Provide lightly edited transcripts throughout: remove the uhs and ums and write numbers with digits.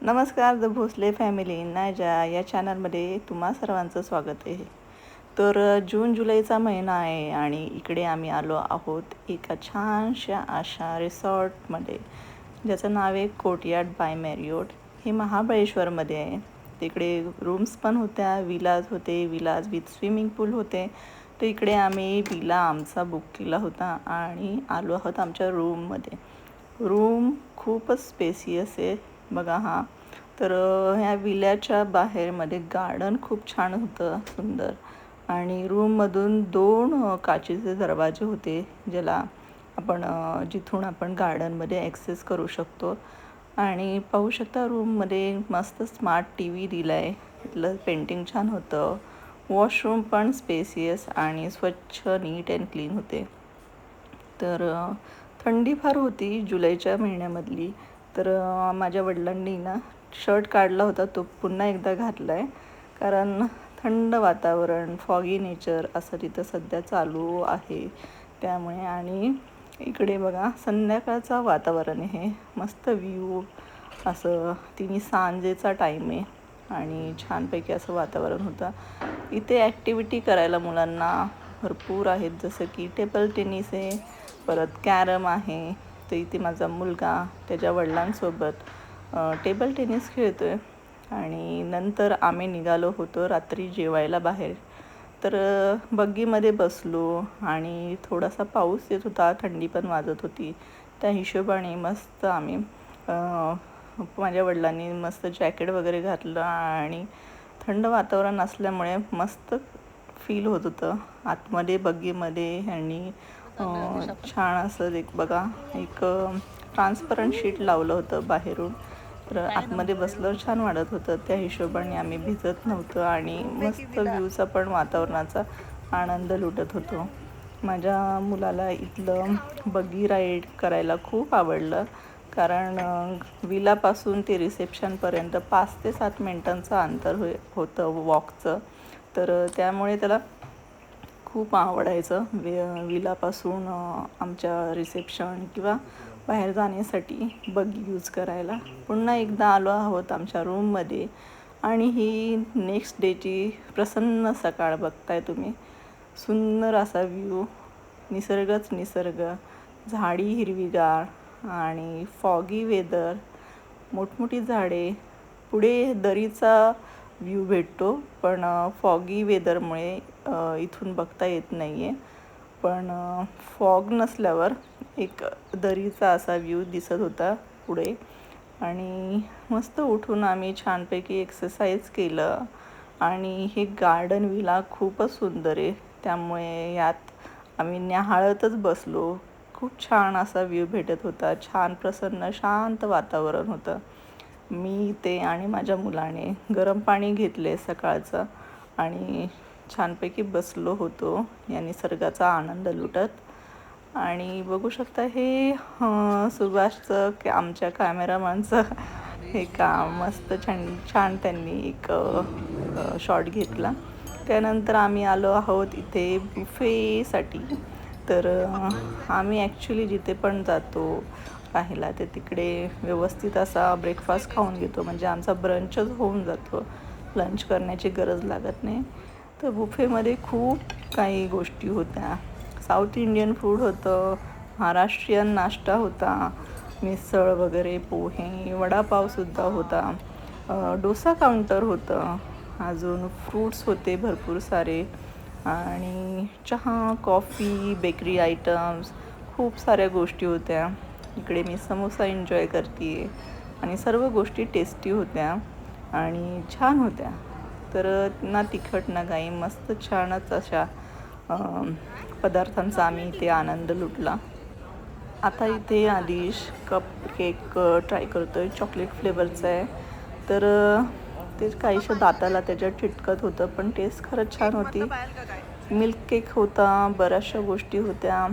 नमस्कार the Bhosale family नायजा या चॅनलमध्ये तुम्हा सर्वांचं स्वागत आहे. तर जून जुलैचा महिना आहे आणि इकडे आम्ही आलो आहोत एका छानशा अशा रिसॉर्टमध्ये, ज्याचं नाव आहे कोर्टयार्ड बाय मॅरियोट. हे महाबळेश्वरमध्ये आहे. तिकडे रूम्स पण होत्या, विलाज होते, विलाज विथ स्विमिंग पूल होते. तर इकडे आम्ही विला आमचा बुक केला होता आणि आलो आहोत आमच्या रूममध्ये. रूम खूपच स्पेसियस आहे बघा हा. तर ह्या विल्याच्या बाहेरमध्ये गार्डन खूप छान होतं, सुंदर. आणि रूममधून 2 काचेचे दरवाजे होते, ज्याला आपण जिथून आपण गार्डनमध्ये ॲक्सेस करू शकतो. आणि पाहू शकता रूममध्ये मस्त स्मार्ट टी व्ही दिला आहे. तिथलं पेंटिंग छान होतं. वॉशरूम पण स्पेसियस आणि स्वच्छ, नीट अँड क्लीन होते. तर थंडी फार होती जुलैच्या महिन्यामधली. तर माझ्या वडिलांनी ना शर्ट काढला होता, तो पुन्हा एकदा घातला आहे, कारण थंड वातावरण, फॉगी नेचर असं तिथं सध्या चालू आहे त्यामुळे. आणि इकडे बघा संध्याकाळचं वातावरण आहे, मस्त व्ह्यू असं. तिन्ही सांजेचा टाईम आहे आणि छानपैकी असं वातावरण होतं. इथे ॲक्टिव्हिटी करायला मुलांना भरपूर आहेत, जसं की टेबल टेनिस आहे, परत कॅरम आहे. तर इथे माझा मुलगा त्याच्या वडिलांसोबत टेबल टेनिस खेळतो आहे. आणि नंतर आम्ही निघालो होतो रात्री जेवायला बाहेर. तर बग्गीमध्ये बसलो आणि थोडासा पाऊस येत होता, थंडी पण वाजत होती. त्या हिशोबाने मस्त आम्ही माझ्या वडिलांनी मस्त जॅकेट वगैरे घातलं आणि थंड वातावरण असल्यामुळे मस्त फील होत होतं आतमध्ये बग्गीमध्ये. आणि छान असं एक बघा, एक ट्रान्सपरंट शीट लावलं होतं बाहेरून. तर आतमध्ये बसल्यावर छान वाटत होतं. त्या हिशोबाने आम्ही भिजत नव्हतं आणि मस्त व्ह्यूचा पण, वातावरणाचा आनंद लुटत होतो. माझ्या मुलाला इथलं बग्गी राईड करायला खूप आवडलं, कारण विलापासून ते रिसेप्शनपर्यंत 5 ते 7 मिनटांचं अंतर होतं वॉकचं. तर त्यामुळे त्याला खूप आवडायचं विलापासून आमच्या रिसेप्शन किंवा बाहेर जाण्यासाठी बग्गी यूज करायला. पुन्हा एकदा आलो आहोत आमच्या रूममध्ये आणि ही नेक्स्ट डेची प्रसन्न सकाळ बघताय तुम्ही. सुंदर असा व्ह्यू, निसर्गच निसर्ग, झाडी हिरवीगार आणि फॉगी वेदर, मोठमोठी झाडे. पुढे दरीचा व्ह्यू भेटतो, पण फॉगी वेदरमुळे इथून बघता येत नाही आहे. पण फॉग नसल्यावर एक दरीचा असा व्ह्यू दिसत होता पुढे. आणि मस्त उठून आम्ही छानपैकी एक्सरसाइज केलं. आणि हे गार्डन विला खूपच सुंदर आहे, त्यामुळे यात आम्ही न्याहाळतच बसलो. खूप छान असा व्ह्यू भेटत होता, छान प्रसन्न शांत वातावरण होतं. मी ते आणि माझ्या मुलाने गरम पाणी घेतले सकाळचं आणि छानपैकी बसलो होतो या निसर्गाचा आनंद लुटत. आणि बघू शकता हे सुभाषचं आमच्या कॅमेरामॅनचं हे काम मस्त छान छान त्यांनी एक शॉट घेतला. त्यानंतर आम्ही आलो आहोत इथे बुफेसाठी. तर आम्ही ॲक्च्युली जिथे पण जातो राहायला ते तिकडे व्यवस्थित असा ब्रेकफास्ट खाऊन घेतो, म्हणजे आमचा ब्रंचच होऊन जातो, लंच करण्याची गरज लागत नाही. तर बुफेमध्ये खूप काही गोष्टी होत्या. साऊथ इंडियन फूड होतं, महाराष्ट्रीयन नाश्ता होता, मिसळ वगैरे, पोहे, वडापावसुद्धा होता, डोसा काउंटर होतं, अजून फ्रूट्स होते भरपूर सारे, आणि चहा, कॉफी, बेकरी आयटम्स, खूप साऱ्या गोष्टी होत्या. इकडे मी समोसा एन्जॉय करते आहे आणि सर्व गोष्टी टेस्टी होत्या आणि छान होत्या. तर ना तिखट ना काही, मस्त छानच अशा पदार्थांचा आम्ही इथे आनंद लुटला. आता इथे आदिश कप केक ट्राय करतो आहे, चॉकलेट फ्लेवरचा आहे. तर ते काहीशा दाताला त्याच्यात चिटकत होतं, पण टेस्ट खरंच छान होती. मिल्क केक होता, बऱ्याचशा गोष्टी होत्या.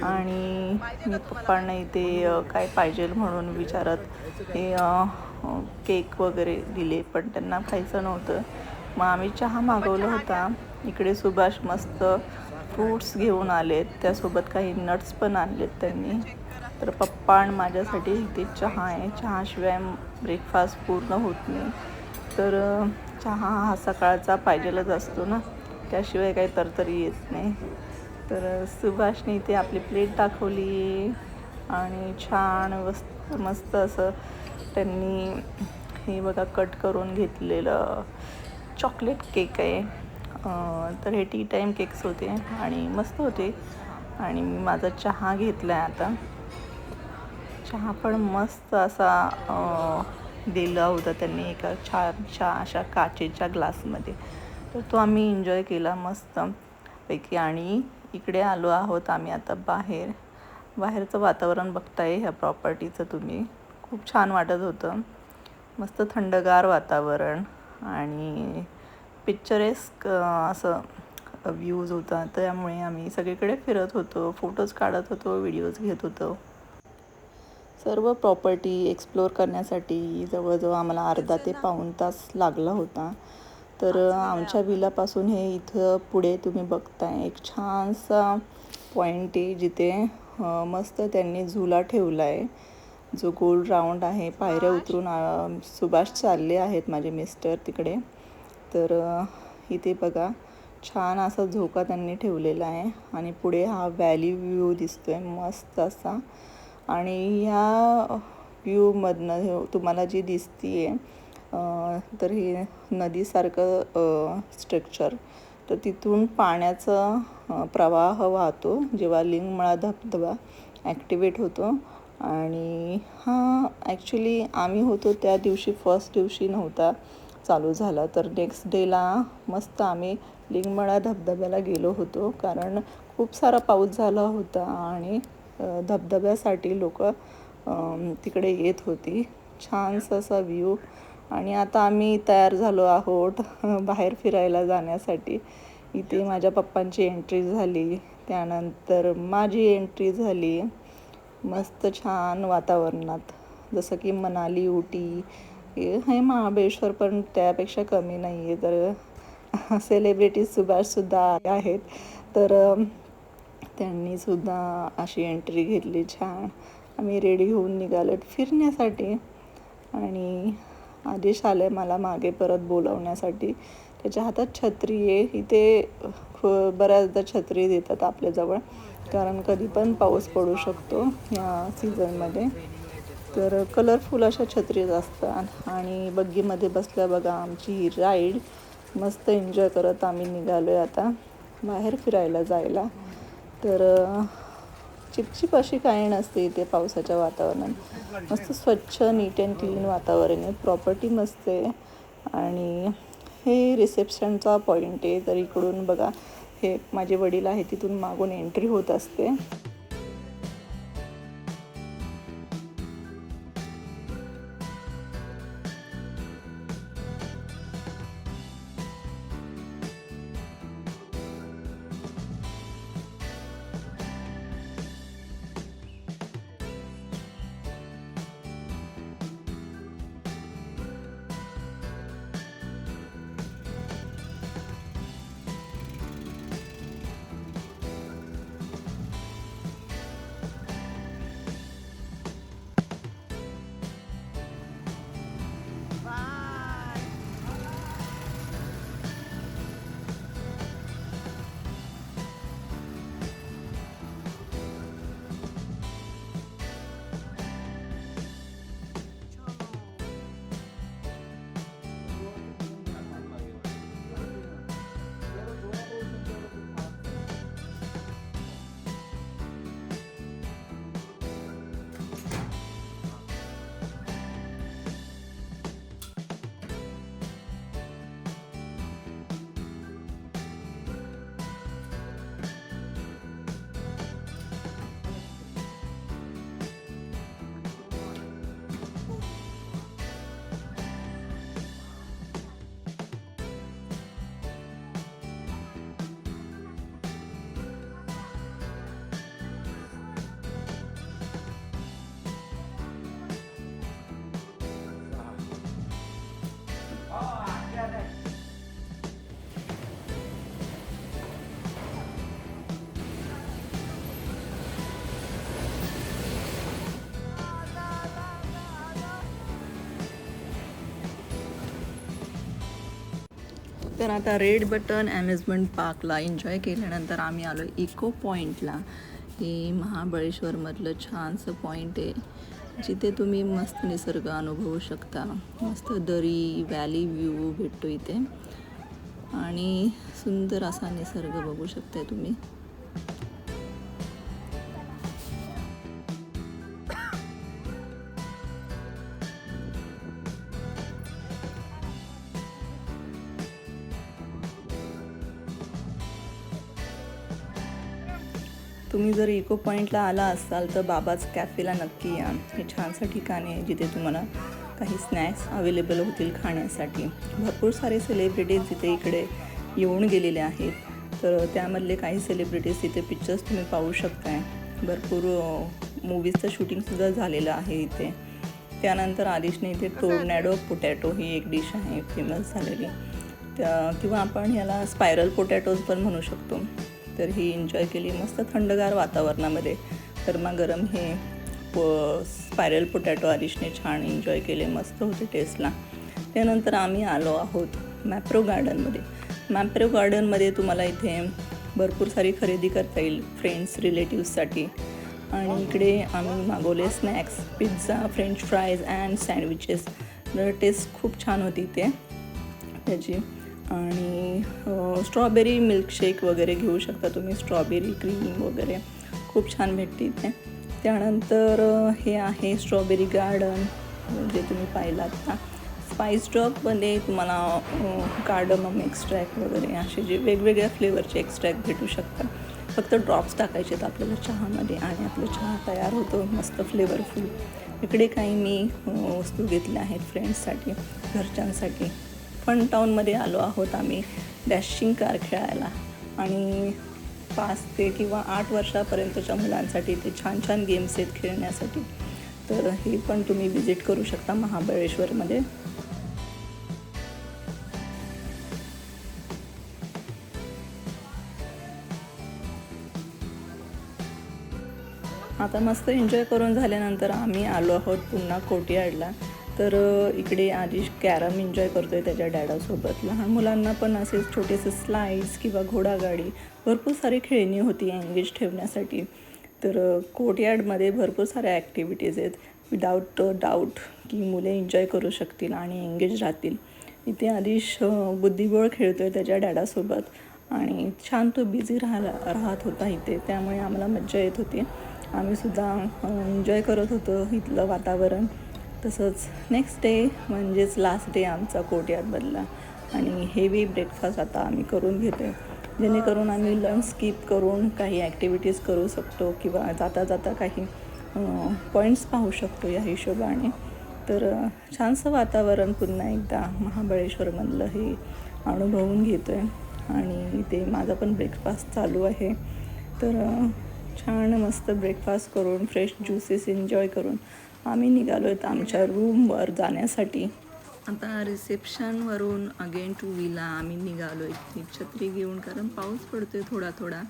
आणि मी पप्पांना इथे काय पाहिजे म्हणून विचारत हे केक वगैरे दिले, पण त्यांना खायचं नव्हतं. मग आम्ही चहा मागवला होता. इकडे सुभाष मस्त फ्रूट्स घेऊन आलेत, त्यासोबत काही नट्स पण आणलेत त्यांनी. तर पप्पा आणि माझ्यासाठी इथे चहा आहे. चहाशिवाय ब्रेकफास्ट पूर्ण होत नाही. तर चहा हा सकाळचा पाहिजेलच असतो ना, त्याशिवाय काही तरतरी येत नाही. तर सुभाषने इथे आपली प्लेट दाखवली आणि छान मस्त असं त्यांनी हे बघा कट करून घेतलेलं चॉकलेट केक आहे. तर हे टी टाईम केक्स होते आणि मस्त होते. आणि मी माझा चहा घेतला आहे आता. चहा पण मस्त असा दिला होता त्यांनी एका छानशा अशा काचेच्या ग्लासमध्ये. तर तो आम्ही एन्जॉय केला मस्त पैकी. आणि इकडे आलो आहोत आम्ही आता बाहेरचं वातावरण बघताय ह्या प्रॉपर्टीचं तुम्ही. खूप छान वाटत होतं. मस्त थंडगार वातावरण आणि पिक्चरेस्क असं व्ह्यूज होता. त्यामुळे आम्ही सगळीकडे फिरत होतो, फोटोज काढत होतो, व्हिडिओज घेत होतो. सर्व प्रॉपर्टी एक्सप्लोअर करण्यासाठी जवळजवळ आम्हाला अर्धा ते पाऊण तास लागला होता. तर आमच्या विलापासून हे इथं पुढे तुम्ही बघताय एक छानसा पॉईंट आहे जिथे मस्त त्यांनी झुला ठेवला आहे, जो गोल राऊंड आहे. पायऱ्या उतरून सुभाष चालले आहेत माझे मिस्टर तिकडे. तर इथे बघा छान असा झोका त्यांनी ठेवलेला आहे आणि पुढे हा व्हॅली व्ह्यू दिसतोय मस्त असा. आणि ह्या व्ह्यूमधनं तुम्हाला जी दिसते तर हे नदीसारखं स्ट्रक्चर. तर तिथून पाण्याचा प्रवाह वाहतो जेव्हा लिंगमळा धबधबा ॲक्टिवेट होतो. आणि हा ॲक्च्युली आम्ही होतो त्या दिवशी फर्स्ट दिवशी नव्हता चालू झाला. तर नेक्स्ट डेला मस्त आम्ही लिंगमळा धबधब्याला गेलो होतो, कारण खूप सारा पाऊस झाला होता आणि धबधब्यासाठी लोक तिकडे येत होती. छानसा असा व्ह्यू. आणि आता आम्ही तयार झालो आहोत बाहेर फिरायला जाण्यासाठी. इथे माझ्या पप्पांची एंट्री झाली, त्यानंतर माझी एंट्री झाली. मस्त छान वातावरणात, जसं की मनाली, उटी हे महाबळेश्वर पण त्यापेक्षा कमी नाही आहे. तर सेलिब्रिटी सुभाषसुद्धा आहेत. तर त्यांनीसुद्धा अशी एंट्री घेतली छान. आम्ही रेडी होऊन निघालो फिरण्यासाठी. आणि आदेश आले मला मागे परत बोलावण्यासाठी. त्याच्या हातात छत्री आहे. इथे बऱ्याचदा छत्री देतात आपल्याजवळ, कारण कधी पण पाऊस पडू शकतो या सीझनमध्ये. तर कलरफुल अशा छत्रीज असतात. आणि बग्गीमध्ये बसल्या बघा आमची ही राईड. मस्त एन्जॉय करत आम्ही निघालो आहे आता बाहेर फिरायला जायला. तर चिपचिप अशी काही नसते इथे पावसाच्या वातावरणात. मस्त स्वच्छ नीट अँड क्लीन वातावरण आहे. प्रॉपर्टी मस्त आहे. आणि हे रिसेप्शनचा पॉईंट आहे. तर इकडून बघा हे माझे वडील आहे, तिथून मागून एंट्री होत असते. तर आता रेड बटन अम्युजमेंट पार्कला एन्जॉय केल्यानंतर आम्ही आलो इको पॉईंटला. हे महाबळेश्वरमधलं छानसं पॉईंट आहे जिथे तुम्ही मस्त निसर्ग अनुभवू शकता. मस्त दरी व्हॅली व्ह्यू भेटतो इथे आणि सुंदर असा निसर्ग बघू शकताय तुम्ही. तुम्ही जर इको पॉईंटला आला असाल तर बाबाच कॅफेला नक्की या. हे छानसं ठिकाण आहे जिथे तुम्हाला काही स्नॅक्स अवेलेबल होतील खाण्यासाठी. भरपूर सारे सेलिब्रिटीज इथे इकडे येऊन गेलेले आहेत. तर त्यामधले काही सेलिब्रिटीज इथे पिक्चर्स तुम्ही पाहू शकताय. भरपूर मूवीजचं शूटिंगसुद्धा झालेलं आहे इथे. त्यानंतर आलिशने इथे टोर्नॅडो पोटॅटो ही एक डिश आहे फेमस झालेली. किंवा आपण याला स्पायरल पोटॅटोज पण म्हणू शकतो. तर ही एन्जॉय केली मस्त थंडगार वातावरणामध्ये. गरमागरम हे स्पायरल पोटॅटो आलिशने छान एन्जॉय केले, मस्त होते टेस्टला. त्यानंतर आम्ही आलो आहोत मॅप्रो गार्डनमध्ये. मॅप्रो गार्डनमध्ये तुम्हाला इथे भरपूर सारी खरेदी करता येईल फ्रेंड्स रिलेटिव्ससाठी. आणि इकडे आम्ही मागवले snacks, pizza, French fries and sandwiches. Taste खूप छान होती इथे त्याची. आणि स्ट्रॉबेरी मिल्कशेक वगैरे घेऊ शकता तुम्ही. स्ट्रॉबेरी क्रीम वगैरे खूप छान भेटते इथे. त्यानंतर हे आहे स्ट्रॉबेरी गार्डन जे तुम्ही पाहिलात ना. स्पाइस ड्रॉपमध्ये तुम्हाला कार्डमम एक्स्ट्रॅक्ट वगैरे असे जे वेगवेगळ्या फ्लेवरचे एक्स्ट्रॅक्ट भेटू शकतात. फक्त ड्रॉप्स टाकायचे आहेत आपल्याला चहामध्ये आणि आपलं चहा तयार होतो मस्त फ्लेवरफुल. इकडे काही मी वस्तू घेतल्या आहेत फ्रेंड्ससाठी, घरच्यांसाठी. फन टाऊनमध्ये आलो आहोत आम्ही डॅशिंग कार खेळायला. आणि 5 ते किंवा 8 वर्षापर्यंतच्या मुलांसाठी ते छान छान गेम्स आहेत खेळण्यासाठी. तर हे पण तुम्ही विजिट करू शकता महाबळेश्वरमध्ये. आता मस्त एन्जॉय करून झाल्यानंतर आम्ही आलो आहोत पुन्हा कोर्टयार्डला. तर इकडे आदिश कॅरम एन्जॉय करतो आहे त्याच्या डॅडासोबत. लहान मुलांना पण असे छोटेसे स्लाईड्स किंवा घोडागाडी भरपूर सारी खेळणी होती एंगेज ठेवण्यासाठी. तर कोर्टयार्डमध्ये भरपूर साऱ्या ॲक्टिव्हिटीज आहेत विदाऊट डाऊट की मुले एन्जॉय करू शकतील आणि एंगेज राहतील. इथे आदिश बुद्धिबळ खेळतो आहे त्याच्या डॅडासोबत आणि छान तो बिझी राहत होता इथे. त्यामुळे आम्हाला मज्जा येत होती. आम्हीसुद्धा एन्जॉय करत होतो इथलं वातावरण. तसंच नेक्स्ट डे म्हणजेच लास्ट डे आमचा कोर्टयार्डमधला. आणि हेवी ब्रेकफास्ट आता आम्ही करून घेतो आहे जेणेकरून आम्ही लंच स्किप करून काही ॲक्टिव्हिटीज करू शकतो किंवा जाता जाता काही पॉईंट्स पाहू शकतो या हिशोबाने. तर छानसं वातावरण पुन्हा एकदा महाबळेश्वरमधलं हे अनुभवून घेतो आहे. आणि ते माझा पण ब्रेकफास्ट चालू आहे. तर छान मस्त ब्रेकफास्ट करून फ्रेश ज्युसेस एन्जॉय करून आम्ही निघालो आहेत आमच्या रूमवर जाण्यासाठी. आता रिसेप्शनवरून अगेन टू व्हीला आम्ही निघालो आहे छत्री घेऊन, कारण पाऊस पडतो आहे थोडा थोडा.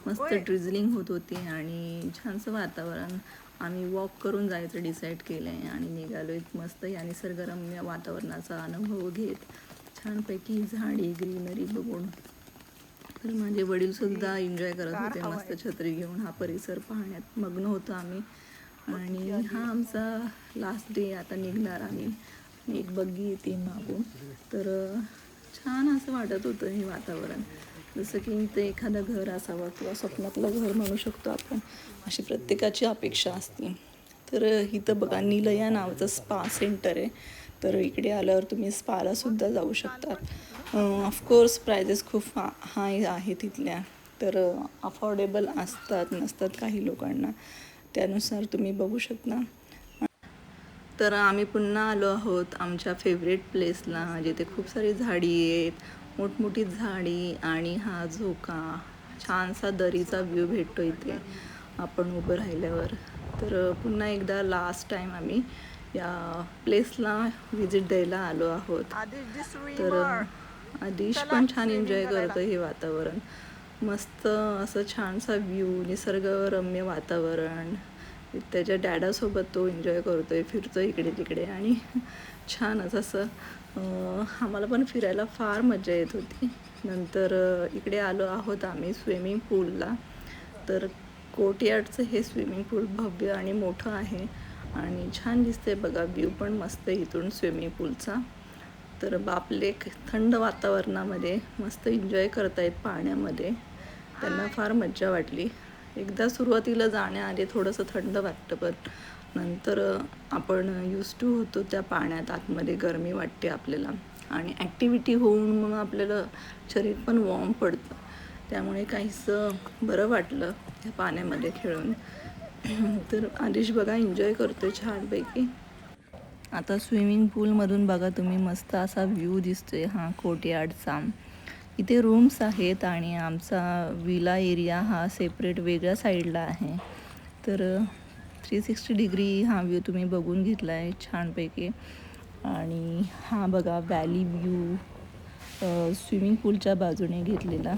मस्त ड्रिझलिंग होत होती आणि छानसं वातावरण. आम्ही वॉक करून जायचं डिसाईड केलं आहे आणि निघालो आहे मस्त या निसर्गरम्य वातावरणाचा अनुभव घेत, छानपैकी झाडी ग्रीनरी बघून. तर माझे वडीलसुद्धा एन्जॉय करत होते मस्त छत्री घेऊन. हा परिसर पाहण्यात मग्न होतो आम्ही. आणि हा आमचा लास्ट डे. आता निघणार आम्ही. एक बग्गी येते मागून. तर छान असं वाटत होतं हे वातावरण, जसं की इथं एखादं घर असावं किंवा स्वप्नातलं घर म्हणू शकतो आपण, अशी प्रत्येकाची अपेक्षा असते. तर इथं बघा निलया नावाचं स्पा सेंटर आहे. तर इकडे आल्यावर तुम्ही स्पालासुद्धा जाऊ शकता. ऑफकोर्स प्रायजेस खूप हाय आहे तिथल्या. तर अफोर्डेबल असतात नसतात काही लोकांना, त्यानुसार तुम्ही बघू शकता. तर आम्ही पुन्हा आलो आहोत आमच्या फेवरेट प्लेसला जिथे खूप सारी झाडी आहेत, मोठमोठी झाडी आणि हा झोका, छानसा दरीचा व्ह्यू भेटतो इथे आपण उभं राहिल्यावर. तर पुन्हा एकदा लास्ट टाईम आम्ही या प्लेसला व्हिजिट द्यायला आलो आहोत. तर आदिश पण छान एन्जॉय करतो हे वातावरण. मस्त असं छानसा व्ह्यू, निसर्गरम्य वातावरण. त्याच्या डॅडासोबत तो एन्जॉय करतो आहे, फिरतो इकडे तिकडे आणि छानच असं आम्हाला पण फिरायला फार मजा येत होती. नंतर इकडे आलो आहोत आम्ही स्विमिंग पूलला. तर कोर्टयार्डचं हे स्विमिंग पूल भव्य आणि मोठं आहे आणि छान दिसते बघा. व्ह्यू पण मस्त आहे इथून स्विमिंग पूलचा. तर बापले थंड वातावरणामध्ये मस्त एन्जॉय करतायत पाण्यामध्ये. त्यांना फार मज्जा वाटली. एकदा सुरुवातीला जाण्याआधी थोडंसं थंड वाटतं, पण नंतर आपण यूज टू होतो त्या पाण्यात. आतमध्ये गरमी वाटते आपल्याला आणि ॲक्टिव्हिटी होऊन मग आपल्याला शरीर पण वॉर्म पडतं. त्यामुळे काहीसं बरं वाटलं त्या पाण्यामध्ये खेळून. तर आदेश बघा एन्जॉय करतोय छानपैकी. आता स्विमिंग पूलमधून बघा तुम्ही मस्त असा व्ह्यू दिसतोय हा कोर्टयार्डचा. इथे रूम्स आहेत आणि आमचा विला एरिया हा सेपरेट वेगळ्या साईडला आहे. तर 360 डिग्री हा व्ह्यू तुम्ही बघून घेतला आहे छानपैकी. आणि हा बघा व्हॅली व्ह्यू स्विमिंग पूलच्या बाजूने घेतलेला.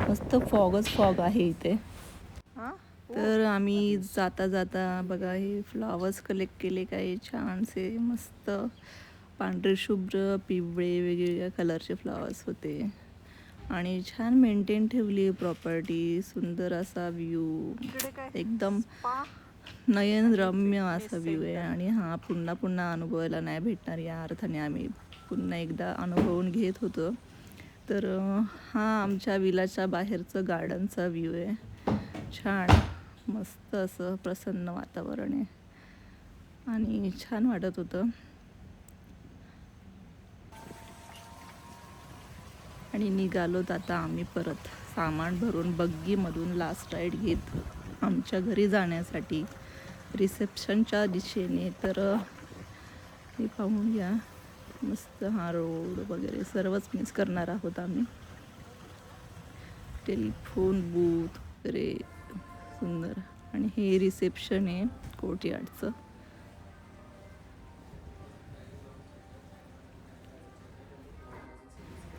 मस्त फॉग आहे इथे. तर आम्ही जाता जाता बघा हे फ्लॉवर्स कलेक्ट केले, काही छानसे मस्त पांढरे शुभ्र पिवळे वेगवेगळ्या कलरचे फ्लॉवर्स होते आणि छान मेंटेन ठेवली प्रॉपर्टी. सुंदर असा व्ह्यू, एकदम नयनरम्य असा व्ह्यू आहे आणि हा पुन्हा पुन्हा अनुभवायला नाही भेटणार या अर्थाने आम्ही पुन्हा एकदा अनुभवून घेत होतो. तर हा आमच्या विलाच्या बाहेरचं गार्डनचा व्ह्यू आहे. छान मस्त असं प्रसन्न वातावरण आहे आणि छान वाटत होतं. आणि निघालोत आता आम्ही परत सामान भरून बग्गीमधून लास्ट राईड घेत आमच्या घरी जाण्यासाठी रिसेप्शनच्या दिशेने. तर हे पाहून घ्या मस्त हा रोड वगैरे सर्वच मिस करणार आहोत आम्ही. टेलिफोन बूथ वगैरे सुंदर. आणि हे रिसेप्शन आहे कोर्टयार्डचं.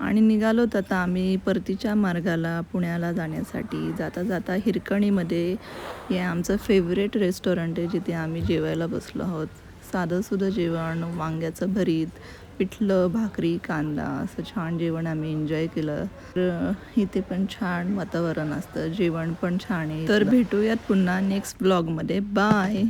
आणि निघालोत आता आम्ही परतीच्या मार्गाला पुण्याला जाण्यासाठी. जाता जाता हिरकणीमध्ये हे आमचं फेवरेट रेस्टॉरंट आहे जिथे आम्ही जेवायला बसलो आहोत. साधंसुधं जेवण, वांग्याचं भरीत, पिठलं, भाकरी, कांदा असं छान जेवण आम्ही एन्जॉय केलं. तर इथे पण छान वातावरण असतं, जेवण पण छान आहे. तर भेटूयात पुन्हा नेक्स्ट ब्लॉगमध्ये. बाय.